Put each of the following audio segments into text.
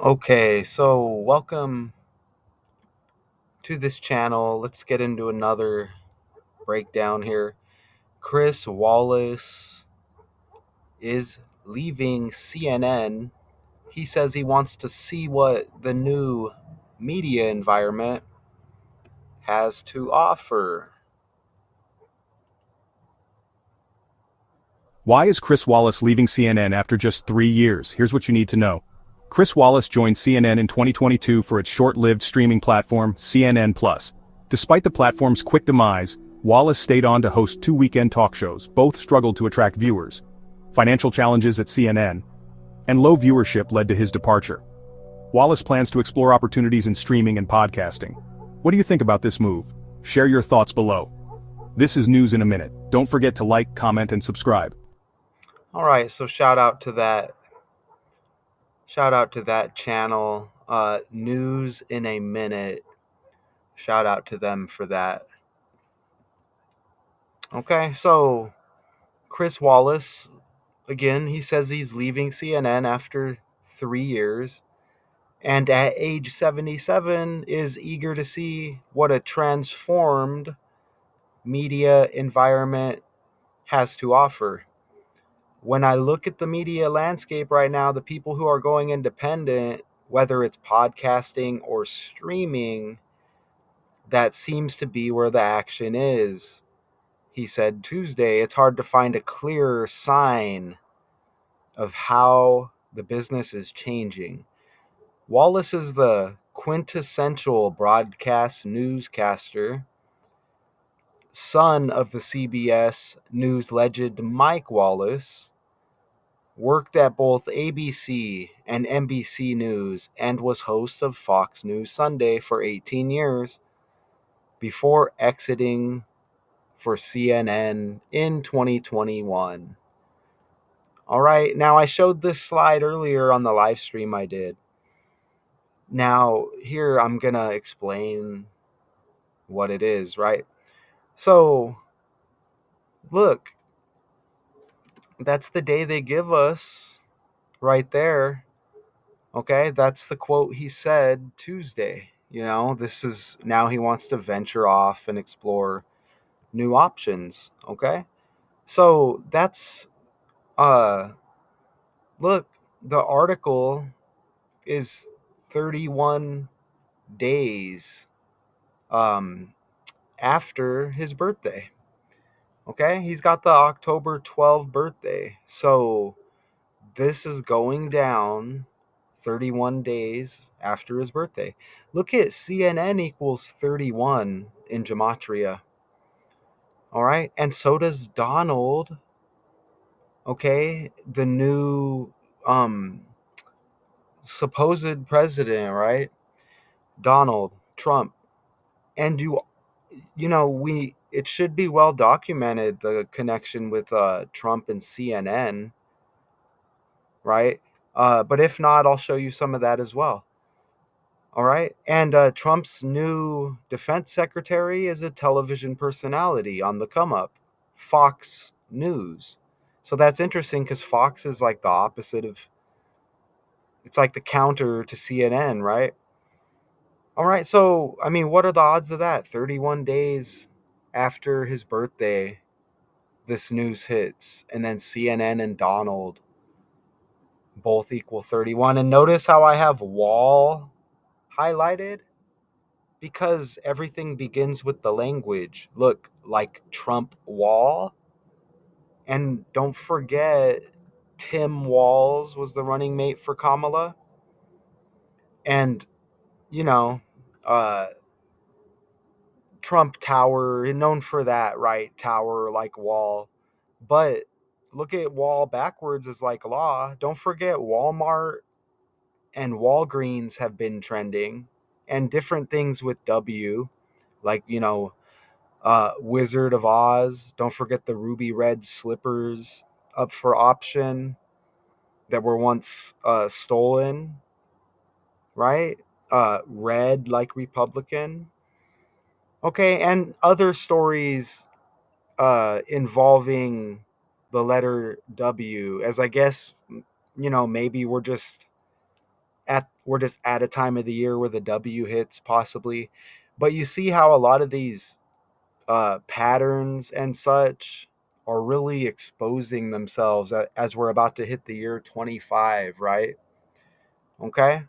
Okay, so welcome to this channel. Let's get into another breakdown here. Chris Wallace is leaving CNN. He says he wants to see what the new media environment has to offer. Why is Chris Wallace leaving CNN after just 3 years? Here's what you need to know. Chris Wallace joined CNN in 2022 for its short-lived streaming platform, CNN+. Despite the platform's quick demise, Wallace stayed on to host two weekend talk shows. Both struggled to attract viewers. Financial challenges at CNN and low viewership led to his departure. Wallace plans to explore opportunities in streaming and podcasting. What do you think about this move? Share your thoughts below. This is News in a Minute. Don't forget to like, comment, and subscribe. All right, so shout out to that channel, News in a Minute. Shout out to them for that. Okay, so Chris Wallace, again, he says he's leaving CNN after 3 years, and at age 77 is eager to see what a transformed media environment has to offer. When I look at the media landscape right now, the people who are going independent, whether it's podcasting or streaming, that seems to be where the action is. He said Tuesday, it's hard to find a clearer sign of how the business is changing. Wallace is the quintessential broadcast newscaster, son of the CBS News legend Mike Wallace, worked at both ABC and NBC News, and was host of Fox News Sunday for 18 years before exiting for CNN in 2021. All right, now I showed this slide earlier on the live stream I did. Now, here I'm going to explain what it is, right? So, look, that's the day they give us right there. Okay, that's the quote he said Tuesday. This is now he wants to venture off and explore new options. Okay, so that's, look, the article is 31 days after his birthday. Okay, he's got the October 12th birthday. So this is going down 31 days after his birthday. Look at CNN equals 31 in gematria. All right, and so does Donald. Okay, the new supposed president, right? Donald Trump. And we it should be well documented, the connection with Trump and CNN, right? But if not, I'll show you some of that as well. All right. And Trump's new defense secretary is a television personality on the come up, Fox News. So that's interesting because Fox is like the opposite of, it's like the counter to CNN, right? All right. So, I mean, what are the odds of that? 31 days after his birthday, this news hits, and then CNN and Donald both equal 31. And notice how I have wall highlighted, because everything begins with the language. Look, like Trump wall. And don't forget, Tim Walz was the running mate for Kamala. And, you know, uh, Trump Tower, known for that, right? Tower like wall. But look at wall backwards as like law. Don't forget Walmart and Walgreens have been trending, and different things with W, like, Wizard of Oz. Don't forget the ruby red slippers up for option that were once stolen, right? Red like Republican. Okay, and other stories involving the letter W, as I guess, maybe we're just we're just at a time of the year where the W hits, possibly. But you see how a lot of these patterns and such are really exposing themselves as we're about to hit the year 25, right? Okay.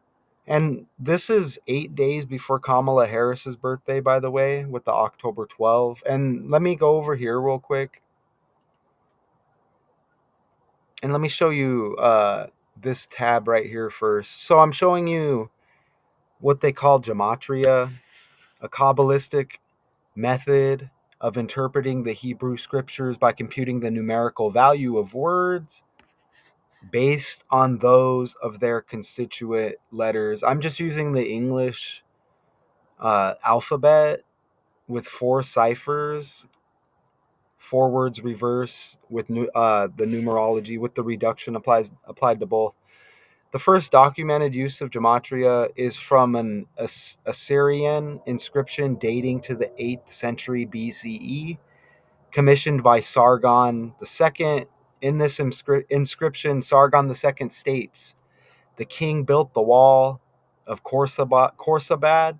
And this is 8 days before Kamala Harris's birthday, by the way, with the October 12. And let me go over here real quick and let me show you this tab right here first. So I'm showing you what they call gematria, a Kabbalistic method of interpreting the Hebrew scriptures by computing the numerical value of words based on those of their constituent letters. I'm just using the English alphabet with 4 ciphers, forwards, reverse, with the numerology, with the reduction applied to both. The first documented use of gematria is from an Assyrian inscription dating to the 8th century BCE, commissioned by Sargon II. In this inscription, Sargon II states, "The king built the wall of Khorsabad,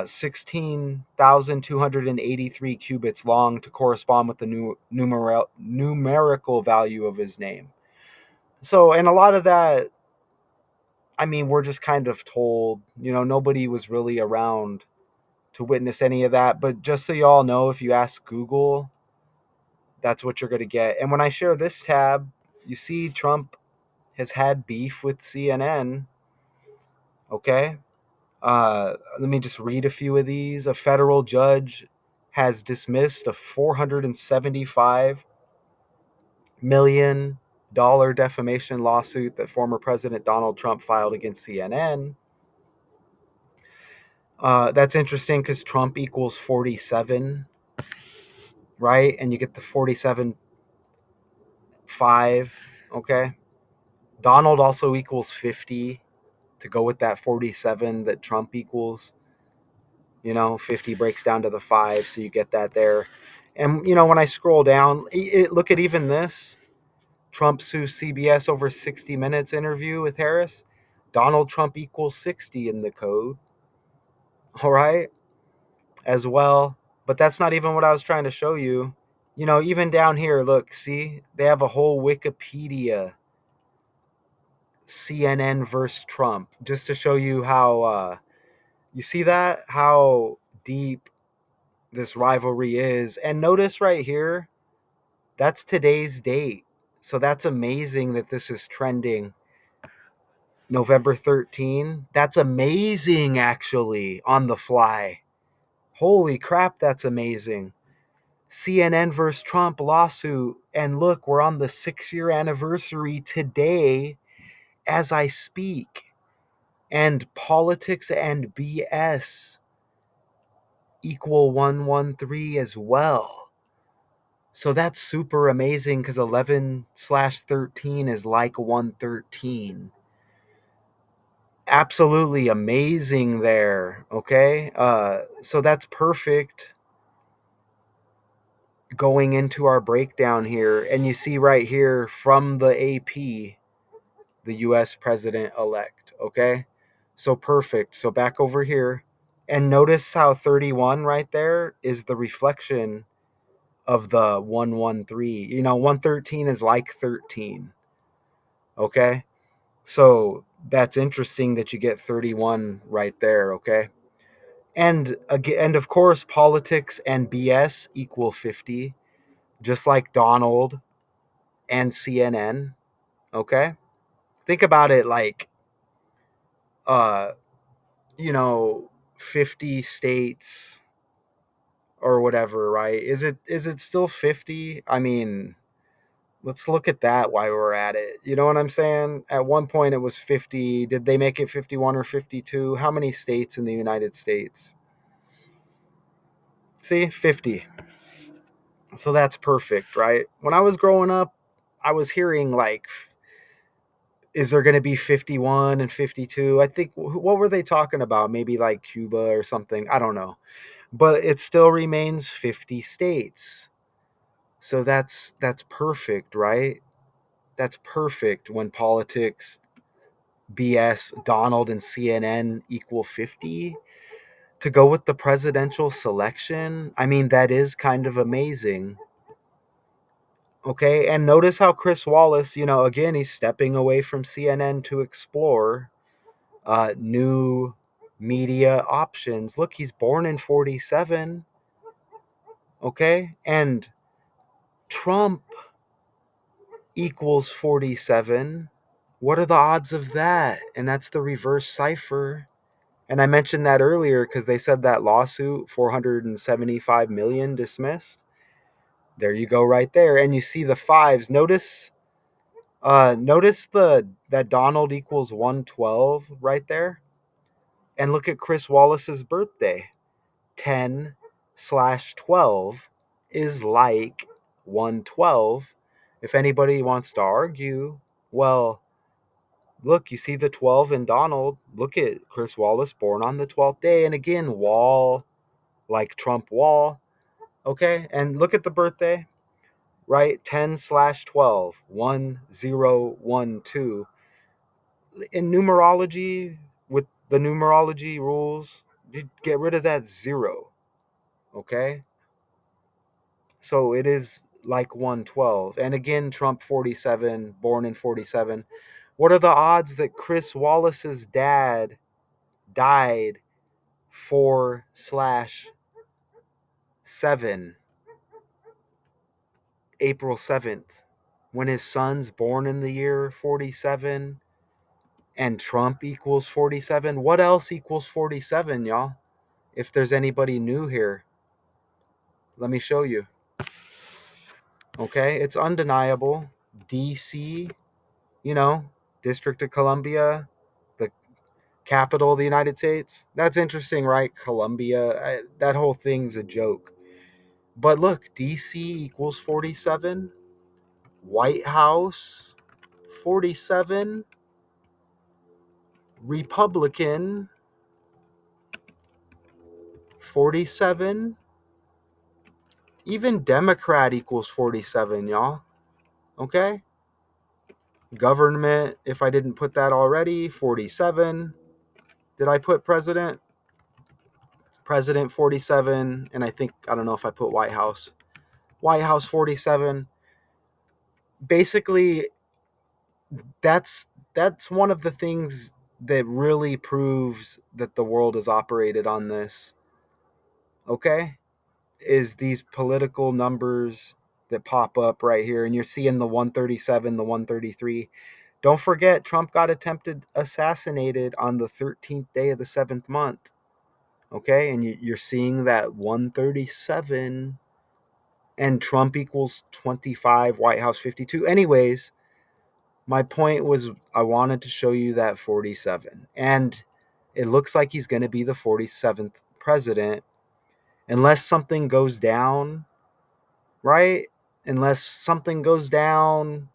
16,283 cubits long, to correspond with the numerical value of his name." So, and a lot of that, I mean, we're just kind of told, nobody was really around to witness any of that. But just so y'all know, if you ask Google, that's what you're going to get. And when I share this tab, you see Trump has had beef with CNN. Okay. Let me just read a few of these. A federal judge has dismissed a $475 million defamation lawsuit that former President Donald Trump filed against CNN. That's interesting because Trump equals 47, right? And you get the 47.5, okay? Donald also equals 50 to go with that 47 that Trump equals. 50 breaks down to the 5, so you get that there. And, when I scroll down, look at even this. Trump sues CBS over 60 Minutes interview with Harris. Donald Trump equals 60 in the code. All right, as well. But that's not even what I was trying to show you. Even down here, look, see, they have a whole Wikipedia CNN versus Trump, just to show you how, you see that, how deep this rivalry is. And notice right here, that's today's date. So that's amazing that this is trending. November 13. That's amazing, actually, on the fly. Holy crap, that's amazing. CNN versus Trump lawsuit. And look, we're on the 6-year anniversary today as I speak. And politics and BS equal 113 as well. So that's super amazing because 11/13 is like 113. Absolutely amazing there. Okay. So that's perfect going into our breakdown here. And you see right here from the AP, the US president elect. Okay. So perfect. So back over here. And notice how 31 right there is the reflection of the 113. 113 is like 13. Okay. So that's interesting that you get 31 right there. Okay. And again, and of course, politics and BS equal 50, just like Donald and CNN. Okay. Think about it like, uh, you know, 50 states or whatever, right? Is it still 50? I mean, let's look at that while we're at it. You know what I'm saying? At one point it was 50. Did they make it 51 or 52? How many states in the United States? See, 50. So that's perfect, right? When I was growing up, I was hearing like, is there going to be 51 and 52? I think, what were they talking about? Maybe like Cuba or something. I don't know. But it still remains 50 states. So that's perfect, right? That's perfect when politics BS Donald and CNN equal 50 to go with the presidential selection. I mean, that is kind of amazing. Okay, and notice how Chris Wallace, again, he's stepping away from CNN to explore new media options. Look, he's born in 47. Okay, and Trump equals 47. What are the odds of that? And that's the reverse cipher. And I mentioned that earlier because they said that lawsuit, 475 million dismissed. There you go, right there. And you see the fives. Notice the that Donald equals 112 right there. And look at Chris Wallace's birthday. 10/12 is like 112. If anybody wants to argue, well, look, you see the 12 in Donald. Look at Chris Wallace born on the 12th day. And again, Wall, like Trump Wall. Okay. And look at the birthday, right? 10/12, 1012. In numerology, with the numerology rules, you get rid of that zero. Okay. So it is like 112. And again, Trump 47, born in 47. What are the odds that Chris Wallace's dad died 4/7, April 7th, when his son's born in the year 47 and Trump equals 47? What else equals 47, y'all? If there's anybody new here, let me show you. Okay, it's undeniable. DC, you know, District of Columbia, the capital of the United States. That's interesting, right? Columbia, that whole thing's a joke. But look, DC equals 47, White House 47, Republican 47, even Democrat equals 47, y'all. Okay? Government, if I didn't put that already, 47. Did I put president? President 47, and I don't know if I put White House. White House 47. Basically, that's one of the things that really proves that the world is operated on this. Okay? Is these political numbers that pop up right here, and you're seeing the 137, the 133. Don't forget, Trump got attempted assassinated on the 13th day of the 7th month. Okay, and you're seeing that 137, and Trump equals 25, White House 52. Anyways, my point was I wanted to show you that 47, and it looks like he's going to be the 47th president unless something goes down, right? Unless something goes down,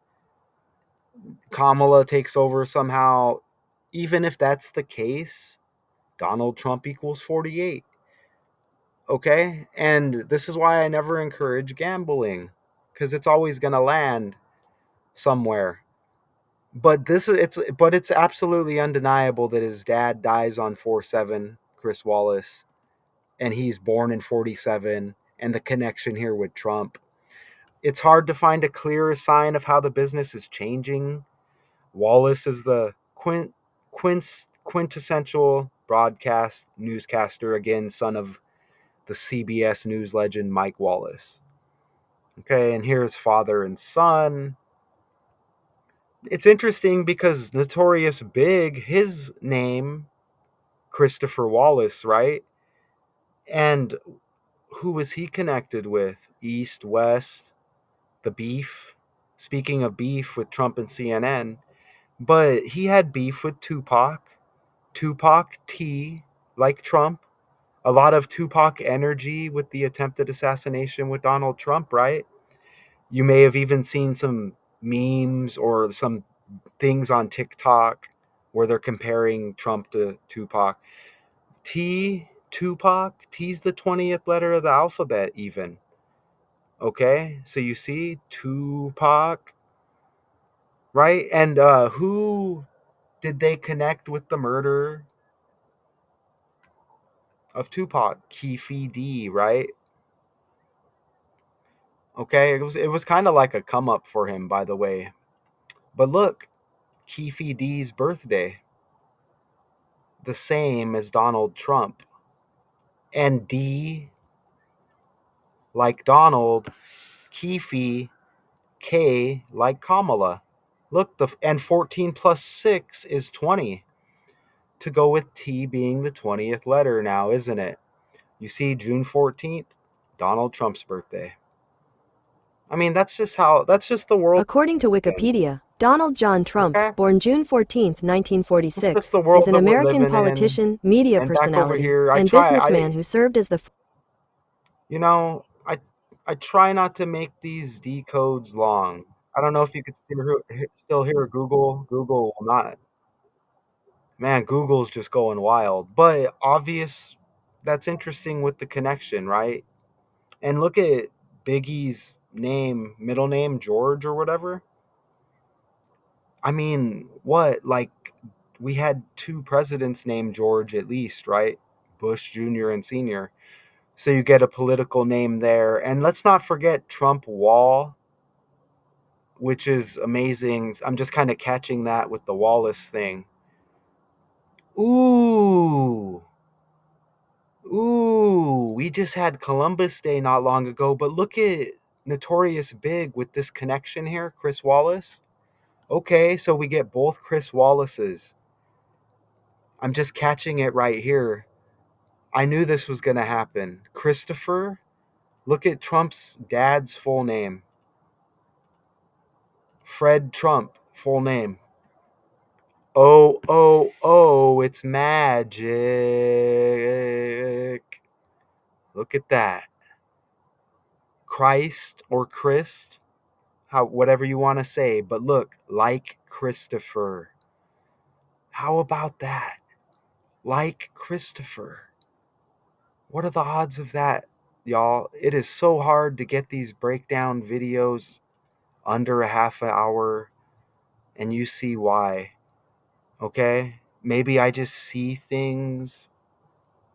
Kamala takes over somehow. Even if that's the case, Donald Trump equals 48. Okay? And this is why I never encourage gambling, because it's always going to land somewhere. But it's absolutely undeniable that his dad dies on 4/7, Chris Wallace, and he's born in 47, and the connection here with Trump. It's hard to find a clearer sign of how the business is changing. Wallace is the quintessential broadcast newscaster, again, son of the CBS News legend Mike Wallace. Okay, and here's father and son. It's interesting because Notorious Big, his name, Christopher Wallace, right? And who was he connected with? East, West, the beef. Speaking of beef with Trump and CNN, but he had beef with Tupac. Tupac T, like Trump. A lot of Tupac energy with the attempted assassination with Donald Trump, right? You may have even seen some memes or some things on TikTok where they're comparing Trump to Tupac. Tupac, T's the 20th letter of the alphabet, even. Okay, so you see Tupac, right? And who Did they connect with the murder of Tupac? Keefe D, right? Okay, it was kind of like a come up for him, by the way. But look, Keefe D's birthday, the same as Donald Trump. And D, like Donald, Keefe, K, like Kamala. Look, and 14 plus 6 is 20. To go with T being the 20th letter now, isn't it? You see, June 14th, Donald Trump's birthday. I mean, that's just the world. According to Wikipedia, Donald John Trump, Okay? born June 14, It's just 1946, the is world an that we're American living in. politician, media And back over personality, here, and businessman who served as the you know, I try not to make these decodes long. I don't know if you could still hear Google. Google will not. Man, Google's just going wild. But obvious, that's interesting with the connection, right? And look at Biggie's name, middle name, George or whatever. I mean, what? Like, we had two presidents named George at least, right? Bush Jr. and Sr. So you get a political name there. And let's not forget Trump Wall, which is amazing. I'm just kind of catching that with the Wallace thing. Ooh. Ooh, we just had Columbus Day not long ago, but look at Notorious Big with this connection here, Chris Wallace. Okay, so we get both Chris Wallaces. I'm just catching it right here. I knew this was going to happen. Christopher, look at Trump's dad's full name. Fred Trump, full name. Oh, oh, oh, it's magic. Look at that. Christ or Christ, how whatever you want to say, but look, like Christopher. How about that? Like Christopher. What are the odds of that, y'all? It is so hard to get these breakdown videos under a half an hour, and you see why. Okay? Maybe I just see things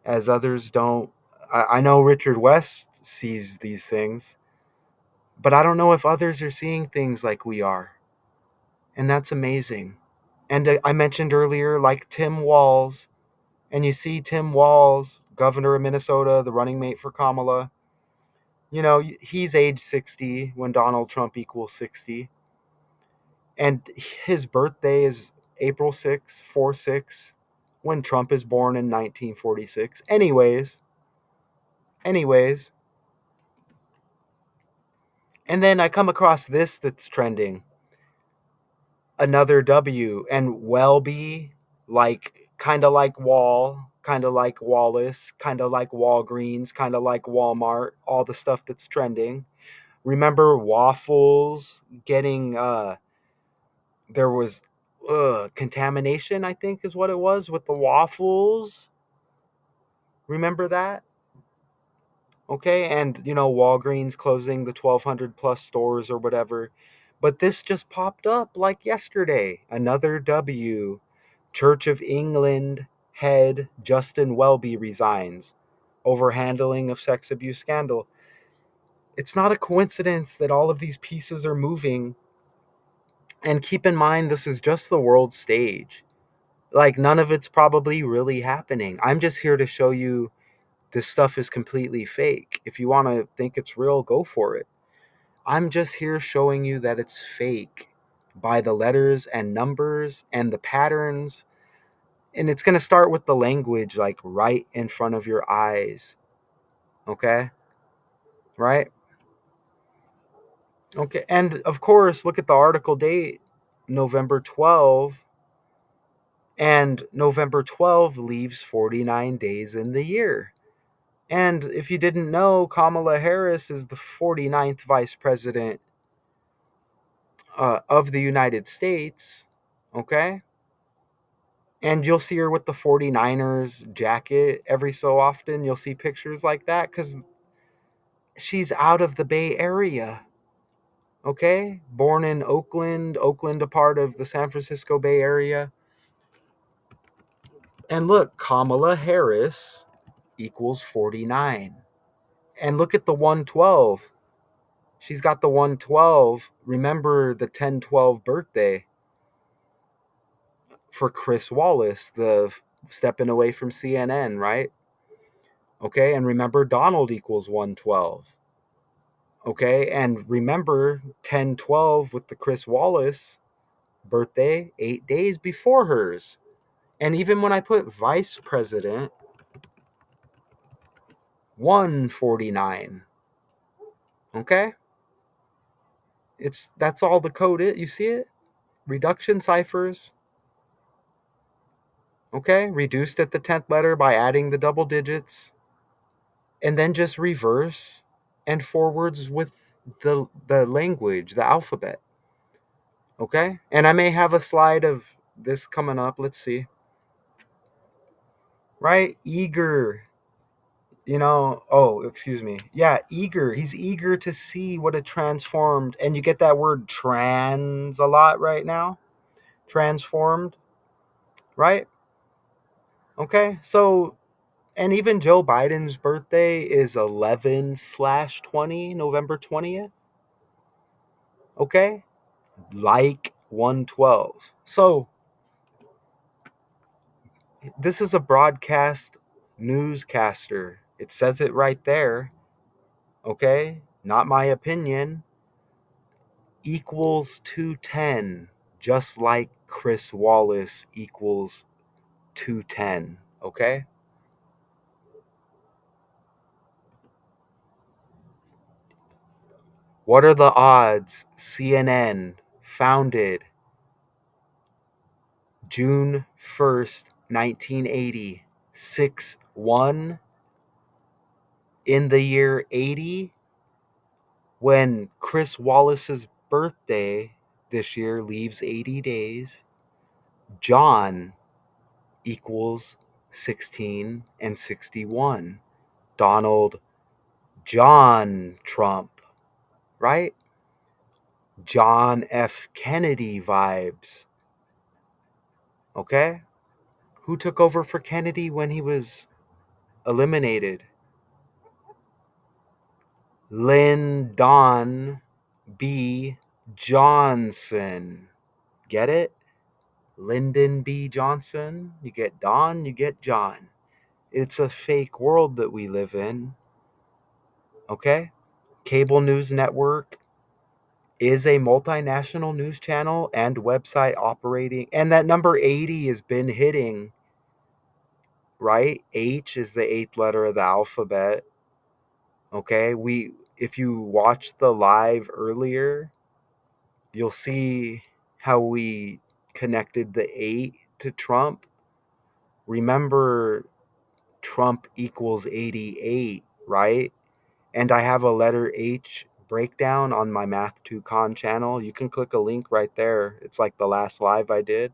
as others don't. I know Richard West sees these things, but I don't know if others are seeing things like we are. And that's amazing. And I mentioned earlier, like Tim Walz, and you see Tim Walz, governor of Minnesota, the running mate for Kamala. You know, he's age 60 when Donald Trump equals 60. And his birthday is April 6th, 4/6, when Trump is born in 1946. Anyways. And then I come across this that's trending. Another W, and Welby, like kind of like Wall, kind of like Wallace, kind of like Walgreens, kind of like Walmart, all the stuff that's trending. Remember waffles getting there was contamination, I think is what it was with the waffles. Remember that? Okay, and Walgreens closing the 1200 plus stores or whatever. But this just popped up like yesterday. Another W. Church of England head Justin Welby resigns over handling of sex abuse scandal. It's not a coincidence that all of these pieces are moving. And keep in mind, this is just the world stage. Like, none of it's probably really happening. I'm just here to show you this stuff is completely fake. If you want to think it's real, go for it. I'm just here showing you that it's fake by the letters and numbers and the patterns. And it's going to start with the language, like right in front of your eyes. Okay? Right? Okay. And of course, look at the article date, November 12. And November 12 leaves 49 days in the year. And if you didn't know, Kamala Harris is the 49th vice president of the United States. Okay? And you'll see her with the 49ers jacket every so often. You'll see pictures like that because she's out of the Bay Area. Okay? Born in Oakland, a part of the San Francisco Bay Area. And look, Kamala Harris equals 49. And look at the 112. She's got the 112. Remember the 1012 birthday for Chris Wallace, the stepping away from CNN, right? Okay, and remember Donald equals 112. Okay, and remember 1012 with the Chris Wallace birthday 8 days before hers. And even when I put vice president, 149. Okay, that's all the code is. You see it? Reduction ciphers. Okay, reduced at the 10th letter by adding the double digits, and then just reverse and forwards with the language, the alphabet. Okay, and I may have a slide of this coming up. Let's see. Right, eager. Oh, excuse me. Yeah, eager. He's eager to see what a transformed, and you get that word trans a lot right now. Transformed, right? Okay, so, and even Joe Biden's birthday is 11/20, November 20th. Okay, like 112. So, this is a broadcast newscaster. It says it right there. Okay, not my opinion. Equals 210, just like Chris Wallace equals 210. Okay, what are the odds CNN founded June 1st, 1980, 6-1 in the year 80, when Chris Wallace's birthday this year leaves 80 days? John equals 16 and 61. Donald John Trump, right? John F. Kennedy vibes. Okay? Who took over for Kennedy when he was eliminated? Lyndon B. Johnson. Get it? Lyndon B. Johnson. You get Don, you get John. It's a fake world that we live in. Okay? Cable news network is a multinational news channel and website operating. And that number 80 has been hitting, right? H is the eighth letter of the alphabet. Okay? If you watched the live earlier, you'll see how we connected the 8 to Trump. Remember, Trump equals 88, right? And I have a letter H breakdown on my Math 2 Con channel. You can click a link right there. It's like the last live I did.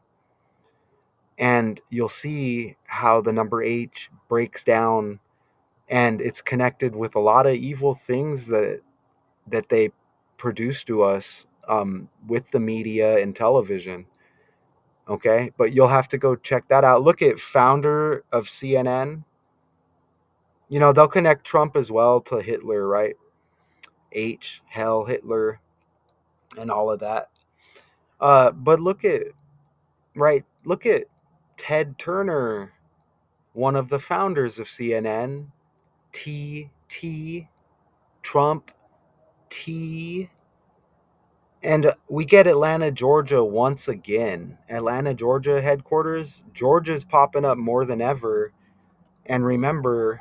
And you'll see how the number H breaks down, and it's connected with a lot of evil things that they produce to us with the media and television. Okay, but you'll have to go check that out. Look at founder of CNN. They'll connect Trump as well to Hitler, right? H, hell, Hitler, and all of that. But look at Ted Turner, one of the founders of CNN. T, Trump, T. And we get Atlanta, Georgia once again. Atlanta, Georgia headquarters. Georgia's popping up more than ever. And remember,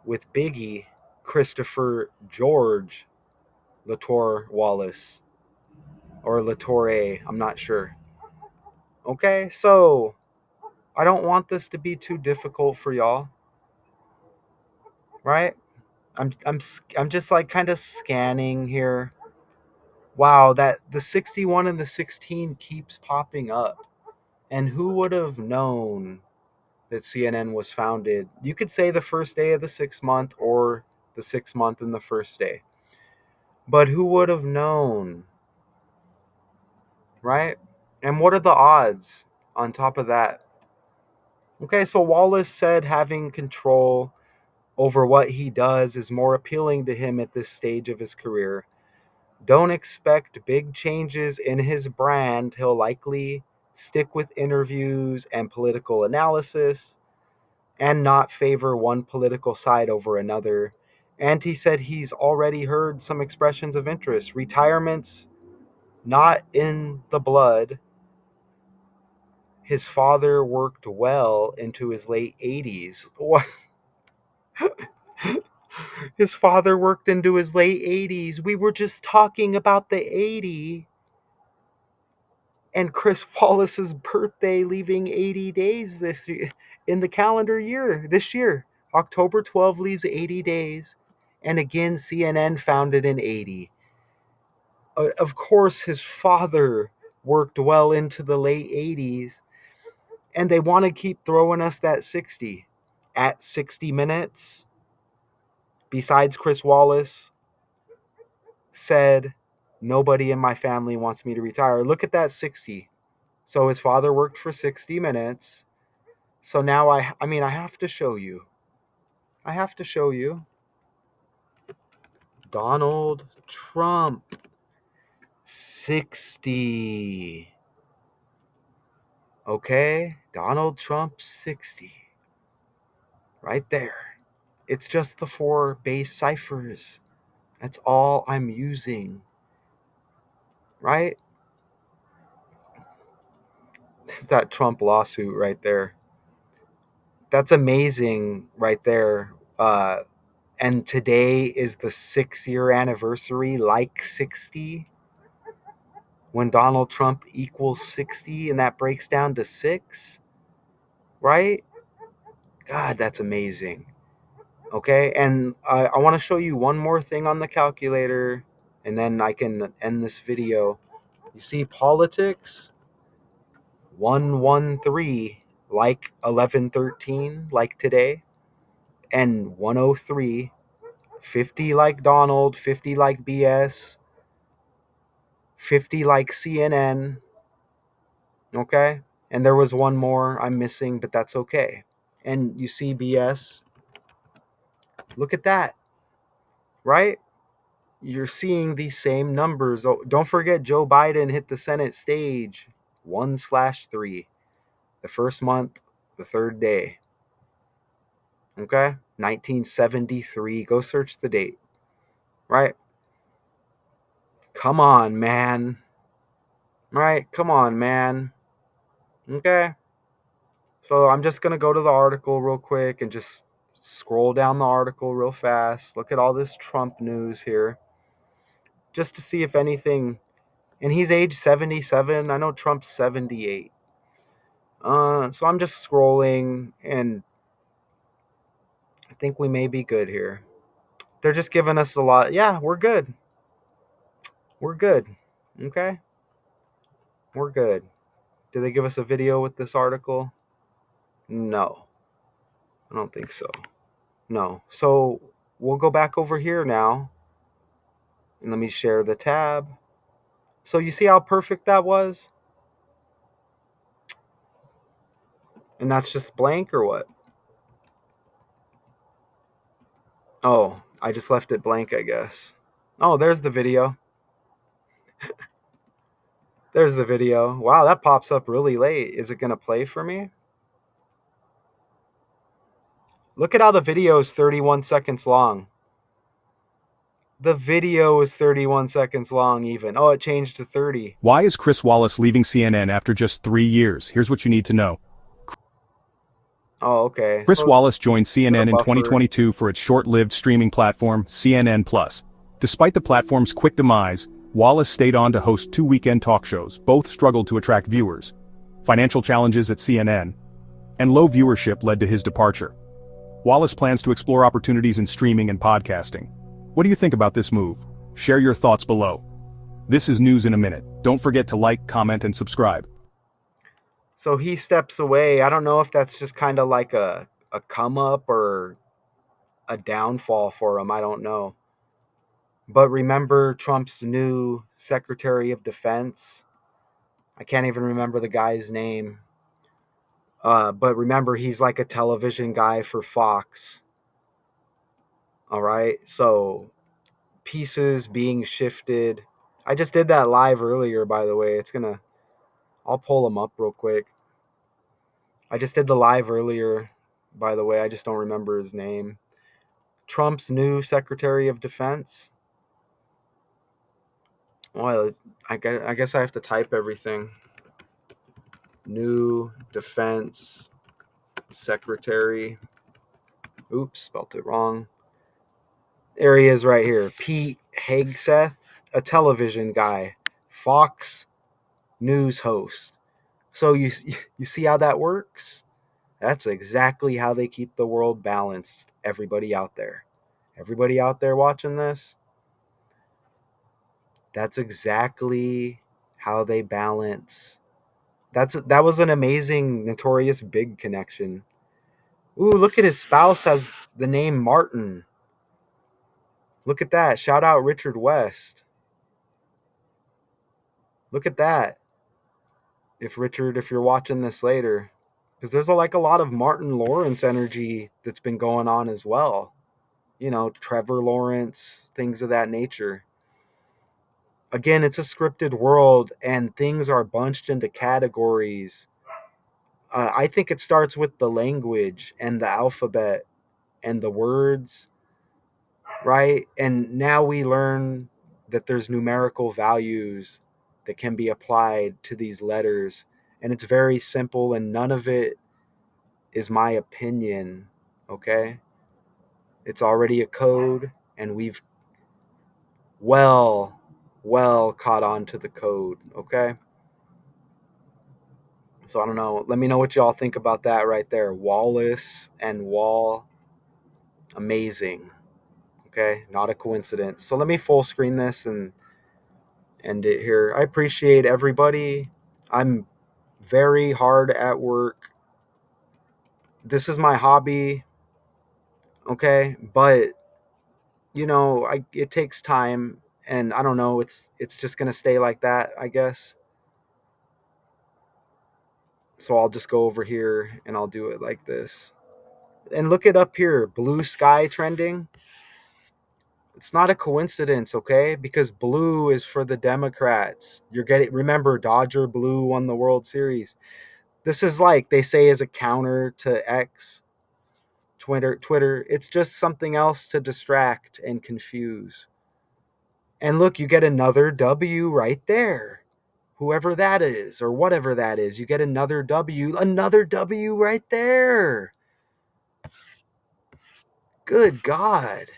with Biggie, Christopher George Latour Wallace, or Latour, I'm not sure. Okay, so I don't want this to be too difficult for y'all, right? I'm just like kind of scanning here. Wow, that the 61 and the 16 keeps popping up. And who would have known that CNN was founded? You could say the first day of the 6th month or the 6th month and the first day. But who would have known, right? And what are the odds on top of that? Okay, so Wallace said having control over what he does is more appealing to him at this stage of his career. Don't expect big changes in his brand. He'll likely stick with interviews and political analysis and not favor one political side over another. And he said he's already heard some expressions of interest. Retirement's not in the blood. His father worked well into his late 80s. What? His father worked into his late 80s. We were just talking about the 80 and Chris Wallace's birthday leaving 80 days this year, in the calendar year this year. October 12 leaves 80 days. And again, CNN found it in 80. Of course, his father worked well into the late 80s, and they want to keep throwing us that 60. At 60 minutes, besides Chris Wallace, said, nobody in my family wants me to retire. Look at that 60. So his father worked for 60 minutes. So now I have to show you. I have to show you. Donald Trump, 60. Okay? Donald Trump, 60. Right there. It's just the 4 base ciphers. That's all I'm using. Right? There's that Trump lawsuit right there. That's amazing right there. And today is the 6-year anniversary, like 60, when Donald Trump equals 60, and that breaks down to 6, right? God, that's amazing. Okay, and I want to show you one more thing on the calculator, and then I can end this video. You see politics, 113, like 1113, like today, and 103, 50 like Donald, 50 like BS, 50 like CNN, okay? And there was one more I'm missing, but that's okay. And you see BS, look at that, right? You're seeing these same numbers. Oh, don't forget Joe Biden hit the Senate stage 1/3, the first month, the third day. Okay? 1973. Go search the date, right? Come on, man. Right? Come on, man. Okay? So I'm just going to go to the article real quick and just scroll down the article real fast. Look at all this Trump news here just to see if anything. And he's age 77. I know Trump's 78. So I'm just scrolling, and I think we may be good here. They're just giving us a lot. Yeah, we're good. We're good. Okay? We're good. Did they give us a video with this article? No, I don't think so. No. So we'll go back over here now, and let me share the tab. So you see how perfect that was? And that's just blank or what? Oh, I just left it blank, I guess. Oh, there's the video. There's the video. Wow, that pops up really late. Is it going to play for me? Look at how the video is 31 seconds long. The video is 31 seconds long even. Oh, it changed to 30. Why is Chris Wallace leaving CNN after just 3 years? Here's what you need to know. Oh, okay. Chris So Wallace joined put a CNN in buffer. 2022 for its short-lived streaming platform, CNN Plus. Despite the platform's quick demise, Wallace stayed on to host 2 weekend talk shows. Both struggled to attract viewers. Financial challenges at CNN and low viewership led to his departure. Wallace plans to explore opportunities in streaming and podcasting. What do you think about this move? Share your thoughts below. This is News in a Minute. Don't forget to like, comment, and subscribe. So he steps away. I don't know if that's just kind of like a come up or a downfall for him. I don't know. But remember Trump's new Secretary of Defense? I can't even remember the guy's name. But remember, he's like a television guy for Fox. All right. So pieces being shifted. I just did that live earlier, by the way. I'll pull him up real quick. I just did the live earlier, by the way. I just don't remember his name. Trump's new Secretary of Defense. Well, I guess I have to type everything. New Defense Secretary. Oops, spelt it wrong. There he is right here. Pete Hegseth, a television guy, Fox News host. So you see how that works? That's exactly how they keep the world balanced. Everybody out there watching this, that's exactly how they balance. That was an amazing Notorious Big connection. Ooh, look at his spouse has the name Martin. Look at that. Shout out Richard West. Look at that. If you're watching this later, because there's like a lot of Martin Lawrence energy that's been going on as well. Trevor Lawrence, things of that nature. Again, it's a scripted world and things are bunched into categories. I think it starts with the language and the alphabet and the words, right? And now we learn that there's numerical values that can be applied to these letters. And it's very simple, and none of it is my opinion, okay? It's already a code, and we've well, well caught on to the code, okay? So I don't know. Let me know what y'all think about that right there. Wallace and Wall, amazing. Okay, not a coincidence. So let me full screen this and end it here. I appreciate everybody. I'm very hard at work. This is my hobby, okay? But it takes time, and I don't know, it's just going to stay like that, I guess. So I'll just go over here and I'll do it like this. And look it up here, blue sky trending. It's not a coincidence, okay? Because blue is for the Democrats. Remember Dodger blue won the World Series. This is like they say as a counter to X, Twitter. It's just something else to distract and confuse. And look, you get another W right there. Whoever that is or whatever that is, you get another W right there. Good God.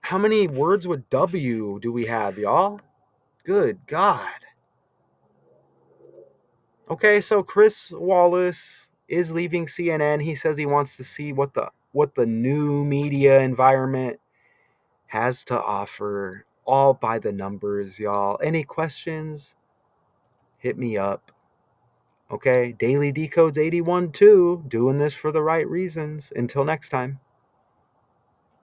How many words with W do we have, y'all? Good God. Okay, so Chris Wallace is leaving CNN. He says he wants to see what the new media environment has to offer. All by the numbers, y'all. Any questions? Hit me up. Okay, Daily Decodes 81 too. Doing this for the right reasons. Until next time.